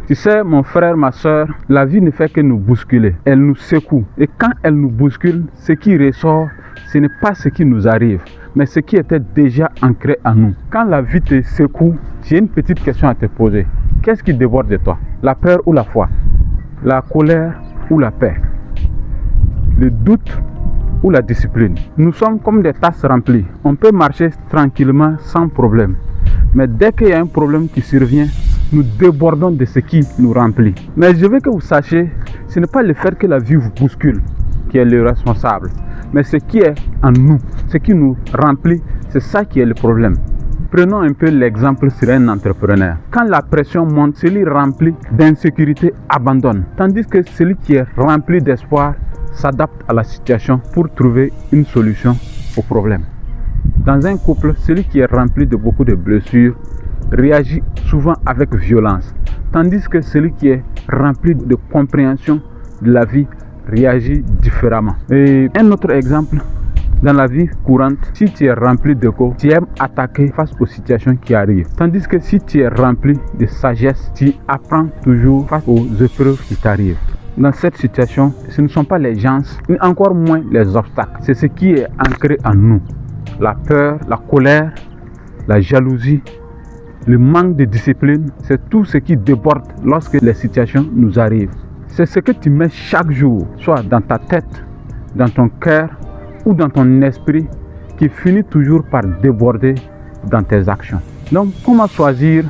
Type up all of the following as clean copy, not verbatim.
Tu sais, mon frère, ma soeur, la vie ne fait que nous bousculer. Elle nous secoue. Et quand elle nous bouscule, ce qui ressort, ce n'est pas ce qui nous arrive, mais ce qui était déjà ancré en nous. Quand la vie te secoue, j'ai une petite question à te poser. Qu'est-ce qui déborde de toi? La peur ou la foi? La colère ou la paix? Le doute ou la discipline? Nous sommes comme des tasses remplies. On peut marcher tranquillement sans problème. Mais dès qu'il y a un problème qui survient, nous débordons de ce qui nous remplit. Mais je veux que vous sachiez, ce n'est pas le fait que la vie vous bouscule qui est le responsable, mais ce qui est en nous, ce qui nous remplit, c'est ça qui est le problème. Prenons un peu l'exemple sur un entrepreneur. Quand la pression monte, celui rempli d'insécurité abandonne, tandis que celui qui est rempli d'espoir s'adapte à la situation pour trouver une solution au problème. Dans un couple, celui qui est rempli de beaucoup de blessures réagit souvent avec violence, tandis que celui qui est rempli de compréhension de la vie réagit différemment. Et un autre exemple, dans la vie courante, si tu es rempli d'ego, tu aimes attaquer face aux situations qui arrivent, tandis que si tu es rempli de sagesse, tu apprends toujours face aux épreuves qui t'arrivent. Dans cette situation, ce ne sont pas les gens, ni encore moins les obstacles, c'est ce qui est ancré en nous. La peur, la colère, la jalousie, le manque de discipline, c'est tout ce qui déborde lorsque les situations nous arrivent. C'est ce que tu mets chaque jour, soit dans ta tête, dans ton cœur ou dans ton esprit, qui finit toujours par déborder dans tes actions. Donc, comment choisir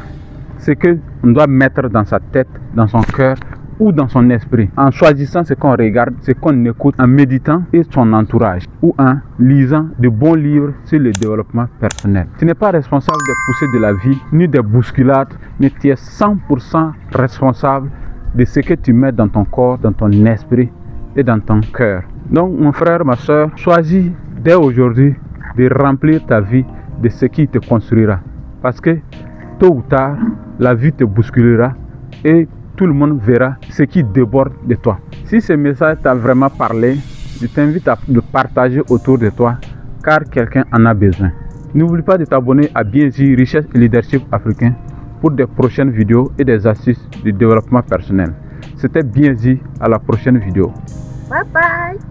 ce qu'on doit mettre dans sa tête, dans son cœur ou dans son esprit, en choisissant ce qu'on regarde, ce qu'on écoute, en méditant et son entourage, ou en lisant de bons livres sur le développement personnel. Tu n'es pas responsable des poussées de la vie, ni des bousculades, mais tu es 100% responsable de ce que tu mets dans ton corps, dans ton esprit et dans ton cœur. Donc, mon frère, ma soeur, choisis dès aujourd'hui de remplir ta vie de ce qui te construira. Parce que, tôt ou tard, la vie te bousculera et tout le monde verra ce qui déborde de toi. Si ce message t'a vraiment parlé, je t'invite à le partager autour de toi, car quelqu'un en a besoin. N'oublie pas de t'abonner à Bienzi Richesse et Leadership Africain pour des prochaines vidéos et des astuces de développement personnel. C'était Bienzi, à la prochaine vidéo. Bye bye.